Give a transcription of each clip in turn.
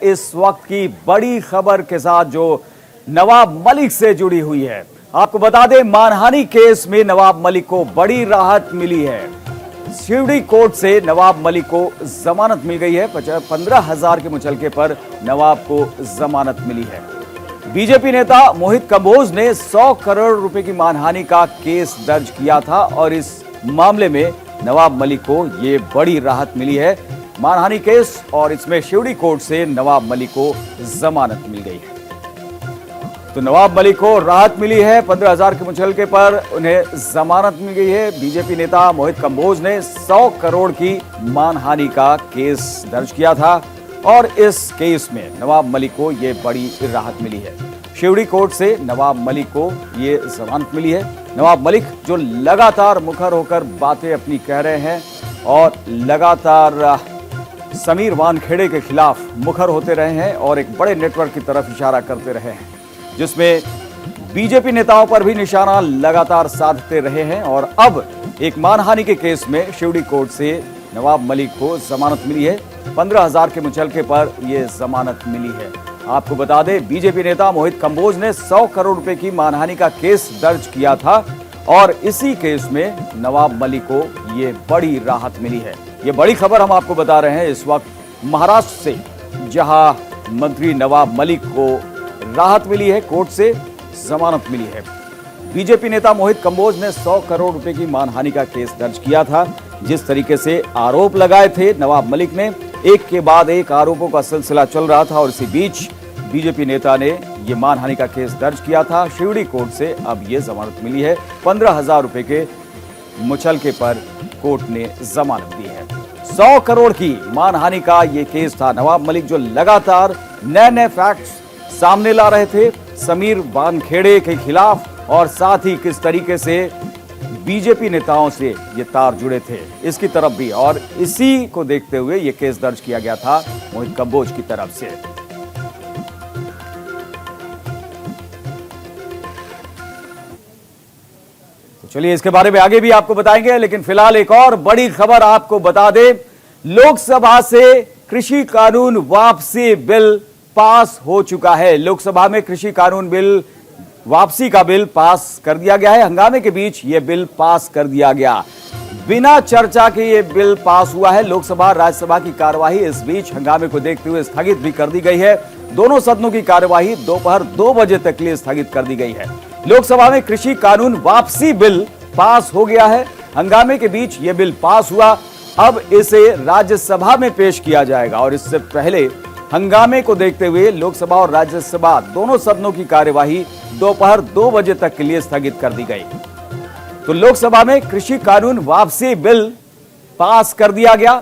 इस वक्त की बड़ी खबर के साथ जो नवाब मलिक से जुड़ी हुई है। आपको बता दें, मानहानि केस में नवाब मलिक को बड़ी राहत मिली है। शिवड़ी कोर्ट से नवाब मलिक को जमानत मिल गई है। 15,000 के मुचलके पर नवाब को जमानत मिली है। बीजेपी नेता मोहित कंबोज ने 100 करोड़ रुपए की मानहानि का केस दर्ज किया था और इस मामले में नवाब मलिक को यह बड़ी राहत मिली है। मानहानि केस और इसमें शिवड़ी कोर्ट से नवाब मलिक को जमानत मिल गई है। तो नवाब मलिक को राहत मिली है। 15,000 के मुचलके पर उन्हें जमानत मिल गई है। बीजेपी नेता मोहित कंबोज ने 100 करोड़ की मानहानि का केस दर्ज किया था और इस केस में नवाब मलिक को यह बड़ी राहत मिली है। शिवड़ी कोर्ट से नवाब मलिक को यह जमानत मिली है। नवाब मलिक जो लगातार मुखर होकर बातें अपनी कह रहे हैं और लगातार समीर वानखेड़े के खिलाफ मुखर होते रहे हैं और एक बड़े नेटवर्क की तरफ इशारा करते रहे हैं, जिसमें बीजेपी नेताओं पर भी निशाना लगातार साधते रहे हैं। और अब एक मानहानि के केस में शिवड़ी कोर्ट से नवाब मलिक को जमानत मिली है। 15,000 के मुचलके पर यह जमानत मिली है। आपको बता दें, बीजेपी नेता मोहित कंबोज ने 100 करोड़ रुपए की मानहानि का केस दर्ज किया था और इसी केस में नवाब मलिक को यह बड़ी राहत मिली है। ये बड़ी खबर हम आपको बता रहे हैं इस वक्त महाराष्ट्र से, जहां मंत्री नवाब मलिक को राहत मिली है, कोर्ट से जमानत मिली है। बीजेपी नेता मोहित कंबोज ने 100 करोड़ रुपए की मानहानि का केस दर्ज किया था। जिस तरीके से आरोप लगाए थे नवाब मलिक ने, एक के बाद एक आरोपों का सिलसिला चल रहा था और इसी बीच बीजेपी नेता ने यह मानहानि का केस दर्ज किया था। शिवड़ी कोर्ट से अब यह जमानत मिली है। 15,000 रुपए के मुचलके पर कोर्ट ने जमानत दी है। 100 करोड़ की मानहानि का यह केस था। नवाब मलिक जो लगातार नए नए फैक्ट्स सामने ला रहे थे समीर वानखेड़े के खिलाफ और साथ ही किस तरीके से बीजेपी नेताओं से ये तार जुड़े थे इसकी तरफ भी, और इसी को देखते हुए ये केस दर्ज किया गया था मोहित कंबोज की तरफ से। तो चलिए इसके बारे में आगे भी आपको बताएंगे, लेकिन फिलहाल एक और बड़ी खबर आपको बता दें। लोकसभा से कृषि कानून वापसी बिल पास हो चुका है। लोकसभा में कृषि कानून बिल वापसी का बिल पास कर दिया गया है। हंगामे के बीच यह बिल पास कर दिया गया। बिना चर्चा के यह बिल पास हुआ है। लोकसभा राज्यसभा की कार्यवाही इस बीच हंगामे को देखते हुए स्थगित भी कर दी गई है। दोनों सदनों की कार्यवाही दोपहर 2 बजे तक के लिए स्थगित कर दी गई है। लोकसभा में कृषि कानून वापसी बिल पास हो गया है। हंगामे के बीच यह बिल पास हुआ। अब इसे राज्यसभा में पेश किया जाएगा और इससे पहले हंगामे को देखते हुए लोकसभा और राज्यसभा दोनों सदनों की कार्यवाही दोपहर 2 बजे तक के लिए स्थगित कर दी गई। तो लोकसभा में कृषि कानून वापसी बिल पास कर दिया गया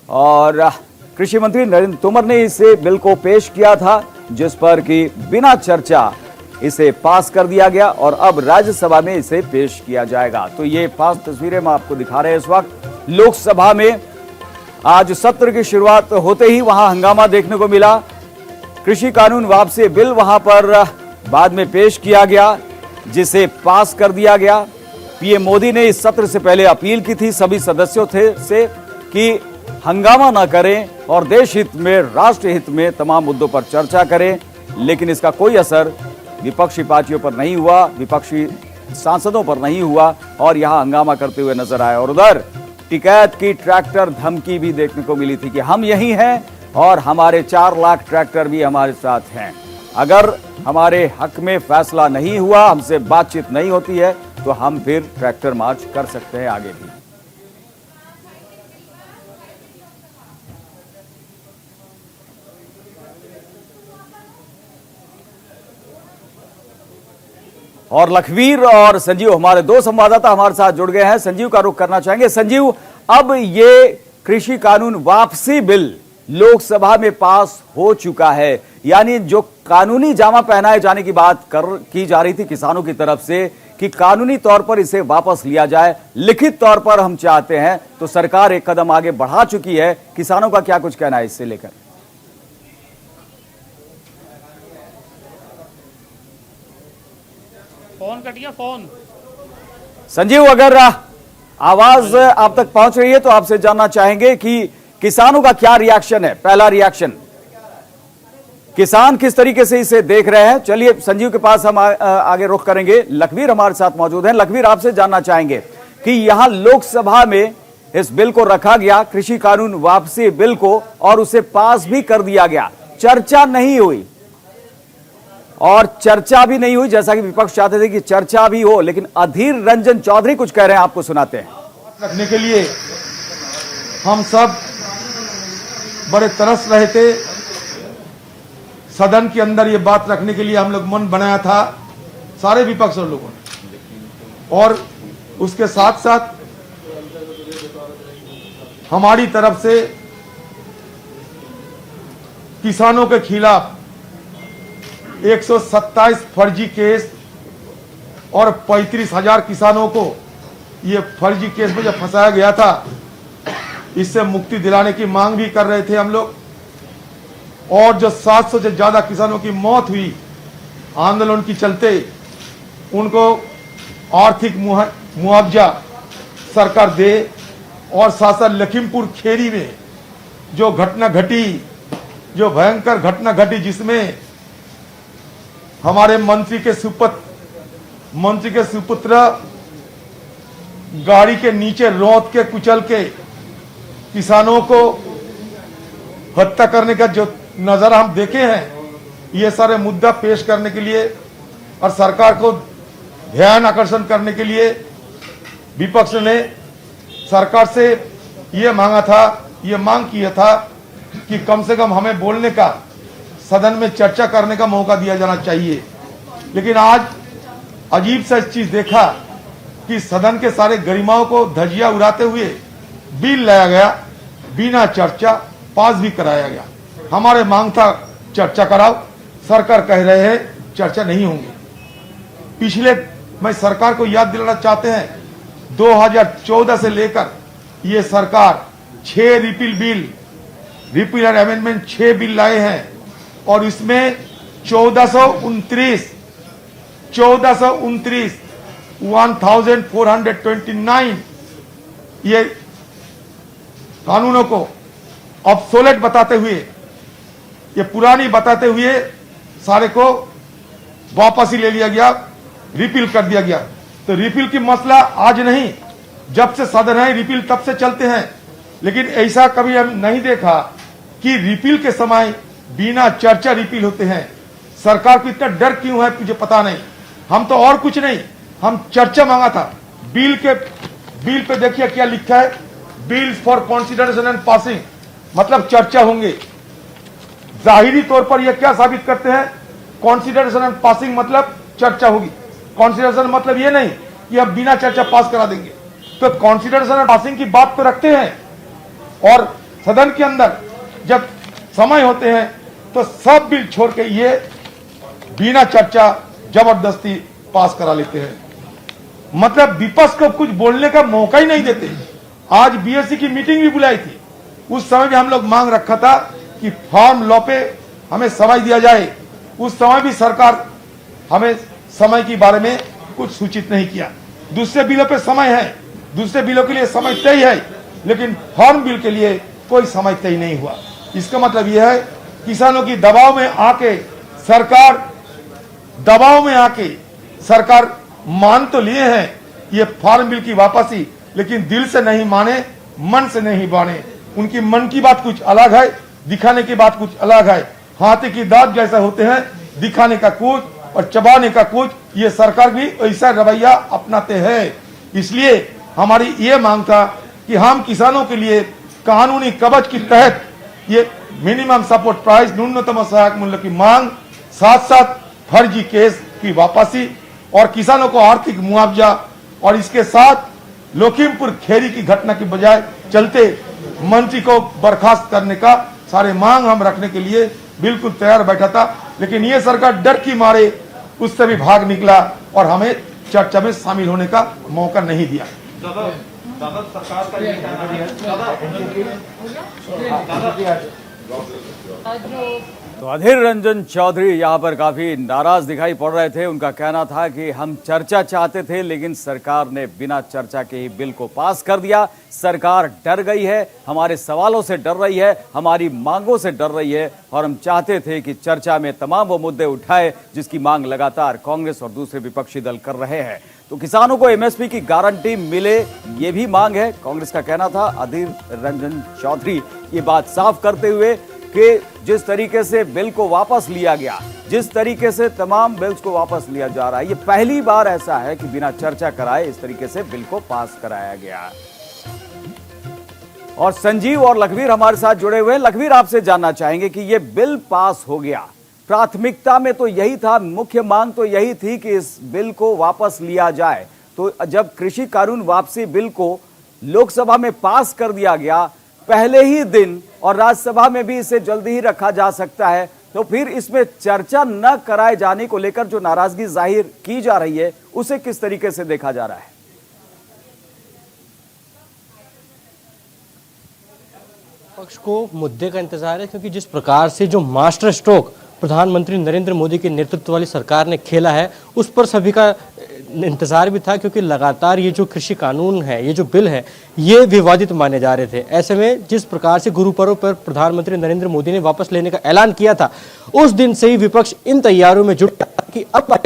और कृषि मंत्री नरेंद्र तोमर ने इसे बिल को पेश किया था, जिस पर कि बिना चर्चा इसे पास कर दिया गया और अब राज्यसभा में इसे पेश किया जाएगा। तो ये 5 तस्वीरें हम आपको दिखा रहे हैं इस वक्त। लोकसभा में आज सत्र की शुरुआत होते ही वहां हंगामा देखने को मिला। कृषि कानून वापसी बिल वहां पर बाद में पेश किया गया, जिसे पास कर दिया गया। पीएम मोदी ने इस सत्र से पहले अपील की थी सभी सदस्यों से कि हंगामा ना करें और देश हित में, राष्ट्र हित में तमाम मुद्दों पर चर्चा करें, लेकिन इसका कोई असर विपक्षी पार्टियों पर नहीं हुआ, विपक्षी सांसदों पर नहीं हुआ और यहां हंगामा करते हुए नजर आए। और उधर टिकैत की ट्रैक्टर धमकी भी देखने को मिली थी कि हम यही हैं और हमारे 4 लाख ट्रैक्टर भी हमारे साथ हैं। अगर हमारे हक में फैसला नहीं हुआ, हमसे बातचीत नहीं होती है, तो हम फिर ट्रैक्टर मार्च कर सकते हैं आगे भी। और लखवीर और संजीव हमारे 2 संवाददाता हमारे साथ जुड़ गए हैं। संजीव का रुख करना चाहेंगे। संजीव, अब ये कृषि कानून वापसी बिल लोकसभा में पास हो चुका है, यानी जो कानूनी जामा पहनाए जाने की बात की जा रही थी किसानों की तरफ से कि कानूनी तौर पर इसे वापस लिया जाए, लिखित तौर पर हम चाहते हैं, तो सरकार एक कदम आगे बढ़ा चुकी है। किसानों का क्या कुछ कहना है इससे लेकर? फोन कटिया फोन। संजीव, अगर आवाज आप तक पहुंच रही है तो आपसे जानना चाहेंगे कि किसानों का क्या रिएक्शन है, पहला रिएक्शन? किसान किस तरीके से इसे देख रहे हैं, चलिए संजीव के पास हम आगे रुख करेंगे। लखवीर हमारे साथ मौजूद हैं। लखवीर, आपसे जानना चाहेंगे कि यहां लोकसभा में इस बिल को रखा गया, कृषि कानून वापसी बिल को, और उसे पास भी कर दिया गया, चर्चा नहीं हुई, और चर्चा भी नहीं हुई जैसा कि विपक्ष चाहते थे कि चर्चा भी हो, लेकिन अधीर रंजन चौधरी कुछ कह रहे हैं, आपको सुनाते हैं। रखने के लिए हम सब बड़े तरस रहे थे, सदन के अंदर ये बात रखने के लिए हम लोग मन बनाया था सारे विपक्ष लोगों ने, और उसके साथ साथ हमारी तरफ से किसानों के खिलाफ 127 फर्जी केस और 35,000 किसानों को ये फर्जी केस में जब फंसाया गया था, इससे मुक्ति दिलाने की मांग भी कर रहे थे हम लोग। और जो 700 से ज्यादा किसानों की मौत हुई आंदोलन की चलते, उनको आर्थिक मुआवजा सरकार दे, और साथ साथ लखीमपुर खेरी में जो घटना घटी, जो भयंकर घटना घटी, जिसमें हमारे मंत्री के सुपुत्र गाड़ी के नीचे रौंद के कुचल के किसानों को हत्या करने का जो नजारा हम देखे हैं, ये सारे मुद्दा पेश करने के लिए और सरकार को ध्यान आकर्षण करने के लिए विपक्ष ने सरकार से ये मांग किया था कि कम से कम हमें बोलने का, सदन में चर्चा करने का मौका दिया जाना चाहिए। लेकिन आज अजीब सा चीज देखा कि सदन के सारे गरिमाओं को धजिया उड़ाते हुए बिल लाया गया, बिना चर्चा पास भी कराया गया। हमारे मांग था चर्चा कराओ, सरकार कह रहे हैं चर्चा नहीं होंगी। पिछले, मैं सरकार को याद दिलाना चाहते हैं, 2014 से लेकर ये सरकार 6 रिपील और अमेंडमेंट 6 बिल लाए हैं, और इसमें 1429 1429 ये कानूनों को ऑब्सोलेट बताते हुए, ये पुरानी बताते हुए सारे को वापस ही ले लिया गया, रिपील कर दिया गया। तो रिपील की मसला आज नहीं, जब से सदन है रिपील तब से चलते हैं। लेकिन ऐसा कभी हम नहीं देखा कि रिपील के समय बिना चर्चा रिपील होते हैं। सरकार को इतना डर क्यों है मुझे पता नहीं। हम तो और कुछ नहीं, हम चर्चा मांगा था। बिल पे देखिए क्या लिखा है, bills for consideration and passing, मतलब चर्चा होंगे। जाहिरी तौर पर यह क्या साबित करते हैं, कंसीडरेशन एंड पासिंग मतलब चर्चा होगी। कंसीडरेशन मतलब ये नहीं कि अब बिना चर्चा पास करा देंगे। तो कंसीडरेशन एंड पासिंग की बात तो रखते हैं, और सदन के अंदर जब समय होते हैं तो सब बिल छोड़ के ये बिना चर्चा जबरदस्ती पास करा लेते हैं। मतलब विपक्ष को कुछ बोलने का मौका ही नहीं देते। आज बीएससी की मीटिंग भी बुलाई थी, उस समय भी हम लोग मांग रखा था कि फार्म लॉ पे हमें समय दिया जाए। उस समय भी सरकार हमें समय के बारे में कुछ सूचित नहीं किया। दूसरे बिलों पे समय है, दूसरे बिलों के लिए समय तय है, लेकिन फार्म बिल के लिए कोई समय तय नहीं हुआ। इसका मतलब यह है किसानों की दबाव में आके सरकार मान तो लिए हैं ये फार्म बिल की वापसी, लेकिन दिल से नहीं माने, मन से नहीं माने। उनकी मन की बात कुछ अलग है, दिखाने की बात कुछ अलग है। हाथी की दांत जैसा होते हैं, दिखाने का कुछ और चबाने का कुछ। ये सरकार भी ऐसा रवैया अपनाते हैं। इसलिए हमारी ये मांग था कि हम किसानों के लिए कानूनी कवच के तहत ये मिनिमम सपोर्ट प्राइस, न्यूनतम सहायक मूल्य की मांग, साथ साथ फर्जी केस की वापसी और किसानों को आर्थिक मुआवजा, और इसके साथ लखीमपुर खेरी की घटना की बजाय चलते मंत्री को बर्खास्त करने का सारे मांग हम रखने के लिए बिल्कुल तैयार बैठा था। लेकिन ये सरकार डर की मारे उससे भी भाग निकला और हमें चर्चा में शामिल होने का मौका नहीं दिया। दादा सरकार का ये कहना है, दादा तो अधीर रंजन चौधरी यहाँ पर काफी नाराज दिखाई पड़ रहे थे। उनका कहना था कि हम चर्चा चाहते थे लेकिन सरकार ने बिना चर्चा के ही बिल को पास कर दिया। सरकार डर गई है, हमारे सवालों से डर रही है, हमारी मांगों से डर रही है और हम चाहते थे कि चर्चा में तमाम वो मुद्दे उठाए जिसकी मांग लगातार कांग्रेस और दूसरे विपक्षी दल कर रहे हैं। तो किसानों को एमएसपी की गारंटी मिले, ये भी मांग है, कांग्रेस का कहना था। अधीर रंजन चौधरी ये बात साफ करते हुए कि जिस तरीके से बिल को वापस लिया गया, जिस तरीके से तमाम बिल्स को वापस लिया जा रहा है, ये पहली बार ऐसा है कि बिना चर्चा कराए इस तरीके से बिल को पास कराया गया। और संजीव और लखवीर हमारे साथ जुड़े हुए हैं। लखवीर, आपसे जानना चाहेंगे कि ये बिल पास हो गया, प्राथमिकता में तो यही था, मुख्य मांग तो यही थी कि इस बिल को वापस लिया जाए। तो जब कृषि कानून वापसी बिल को लोकसभा में पास कर दिया गया पहले ही दिन और राज्यसभा में भी इसे जल्दी ही रखा जा सकता है, तो फिर इसमें चर्चा न कराए जाने को लेकर जो नाराजगी जाहिर की जा रही है उसे किस तरीके से देखा जा रहा है? पक्ष को मुद्दे का इंतजार है, क्योंकि जिस प्रकार से जो मास्टर स्ट्रोक प्रधानमंत्री नरेंद्र मोदी के नेतृत्व वाली सरकार ने खेला है उस पर सभी का इंतजार भी था, क्योंकि लगातार ये जो कृषि कानून है, ये जो बिल है, ये विवादित माने जा रहे थे। ऐसे में जिस प्रकार से गुरु पर्व पर प्रधानमंत्री नरेंद्र मोदी ने वापस लेने का ऐलान किया था, उस दिन से ही विपक्ष इन तैयारियों में जुटा कि अब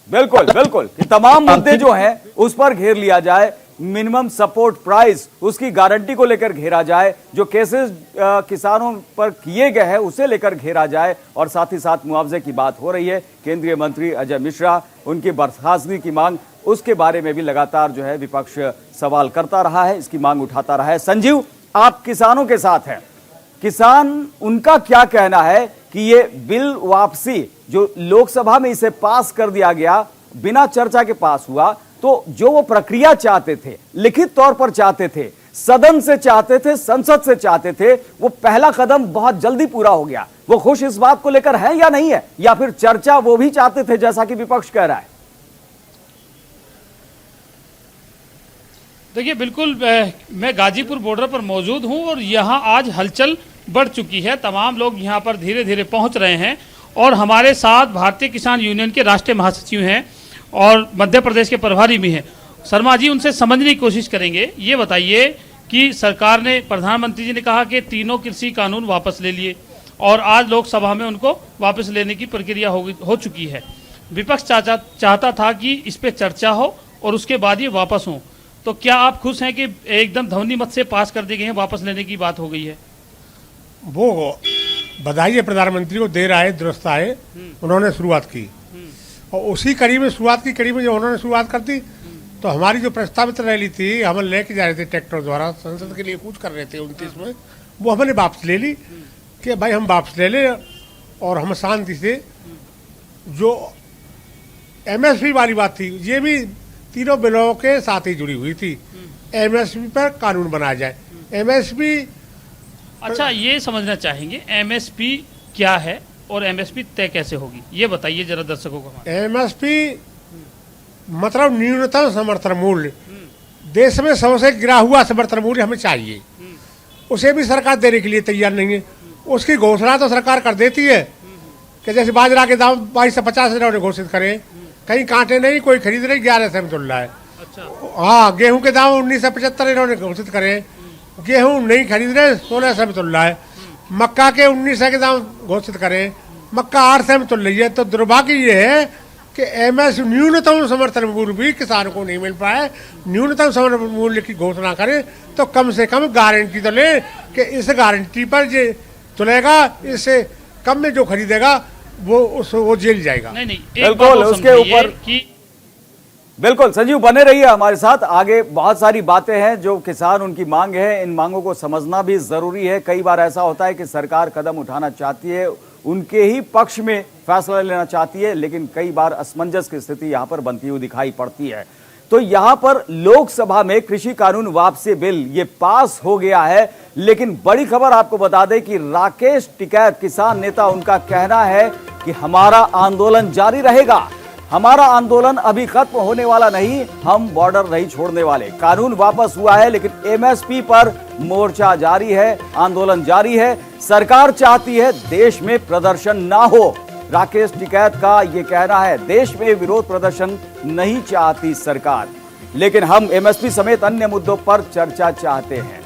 बिल्कुल बिल्कुल कि तमाम मुद्दे जो हैं उस पर घेर लिया जाए, मिनिमम सपोर्ट प्राइस उसकी गारंटी को लेकर घेरा जाए, जो केसेस किसानों पर किए गए हैं उसे लेकर घेरा जाए, और साथ ही साथ मुआवजे की बात हो रही है। केंद्रीय मंत्री अजय मिश्रा, उनकी बर्खास्तगी की मांग, उसके बारे में भी लगातार जो है विपक्ष सवाल करता रहा है, इसकी मांग उठाता रहा है। संजीव, आप किसानों के साथ हैं, किसान उनका क्या कहना है कि ये बिल वापसी जो लोकसभा में इसे पास कर दिया गया, बिना चर्चा के पास हुआ, तो जो वो प्रक्रिया चाहते थे, लिखित तौर पर चाहते थे, सदन से चाहते थे, संसद से चाहते थे, वो पहला कदम बहुत जल्दी पूरा हो गया। वो खुश इस बात को लेकर है या नहीं है, या फिर चर्चा वो भी चाहते थे जैसा कि विपक्ष कह रहा है? देखिए, बिल्कुल मैं गाजीपुर बॉर्डर पर मौजूद हूं और यहां आज हलचल बढ़ चुकी है। तमाम लोग यहां पर धीरे धीरे पहुंच रहे हैं और हमारे साथ भारतीय किसान यूनियन के राष्ट्रीय महासचिव हैं और मध्य प्रदेश के प्रभारी भी हैं। शर्मा जी, उनसे समझने की कोशिश करेंगे। ये बताइए कि सरकार ने, प्रधानमंत्री जी ने कहा कि तीनों कृषि कानून वापस ले लिए और आज लोकसभा में उनको वापस लेने की प्रक्रिया हो चुकी है। विपक्ष चाहता था कि इस पे चर्चा हो और उसके बाद ये वापस हो। तो क्या आप खुश हैं कि एकदम ध्वनि मत से पास कर दी गई है, वापस लेने की बात हो गई है? वो बधाई है प्रधानमंत्री को, देर आए दुरुस्त आए, उन्होंने शुरुआत की और उसी कड़ी में, शुरुआत की कड़ी में जो उन्होंने शुरुआत कर दी, तो हमारी जो प्रस्तावित रैली थी, हम लेके जा रहे थे ट्रैक्टर द्वारा संसद के लिए कूच कर रहे थे 29 में, वो हमने वापस ले ली कि भाई हम वापस ले लें और हम शांति से, जो एमएसपी वाली बात थी, ये भी तीनों बिलों के साथ ही जुड़ी हुई थी। एमएसपी पर कानून बनाया जाए। एमएसपी, अच्छा, ये समझना चाहेंगे एमएसपी क्या है और एमएसपी तय कैसे होगी, ये बताइए जरा दर्शकों को। एमएसपी मतलब न्यूनतम समर्थन मूल्य। देश में सबसे गिरा हुआ समर्थन मूल्य हमें चाहिए, उसे भी सरकार देने के लिए तैयार नहीं है। उसकी घोषणा तो सरकार कर देती है कि जैसे बाजरा के दाम 2250 इन्होंने घोषित करे, कहीं कांटे नहीं, कोई खरीद नहीं, 11 से चल रहा है। अच्छा, हाँ, गेहूं के दाम 1975 इन्होंने घोषित करे, गेहूं नहीं खरीद रहे, 16 से चल रहा है। मक्का के 19 के दाम घोषित करें, मक्का 8 से चल रही है। तो दुर्भाग्य ये है कि एमएस न्यूनतम समर्थन मूल्य भी किसान को नहीं मिल पाए। न्यूनतम समर्थन मूल्य की घोषणा करें तो कम से कम गारंटी तो ले कि इस गारंटी पर ये चलेगा, इससे कम में जो खरीदेगा वो जेल जाएगा। नहीं, बिल्कुल, उसके ऊपर बिल्कुल संजीव बने रहिए हमारे साथ। आगे बहुत सारी बातें हैं जो किसान, उनकी मांग है, इन मांगों को समझना भी जरूरी है। कई बार ऐसा होता है कि सरकार कदम उठाना चाहती है, उनके ही पक्ष में फैसला लेना चाहती है, लेकिन कई बार असमंजस की स्थिति यहां पर बनती हुई दिखाई पड़ती है। तो यहां पर लोकसभा में कृषि कानून वापसी बिल ये पास हो गया है, लेकिन बड़ी खबर आपको बता दें कि राकेश टिकैत, किसान नेता, उनका कहना है कि हमारा आंदोलन जारी रहेगा। हमारा आंदोलन अभी खत्म होने वाला नहीं, हम बॉर्डर नहीं छोड़ने वाले। कानून वापस हुआ है लेकिन एमएसपी पर मोर्चा जारी है, आंदोलन जारी है। सरकार चाहती है देश में प्रदर्शन ना हो। राकेश टिकैत का यह कहना है, देश में विरोध प्रदर्शन नहीं चाहती सरकार, लेकिन हम एमएसपी समेत अन्य मुद्दों पर चर्चा चाहते हैं।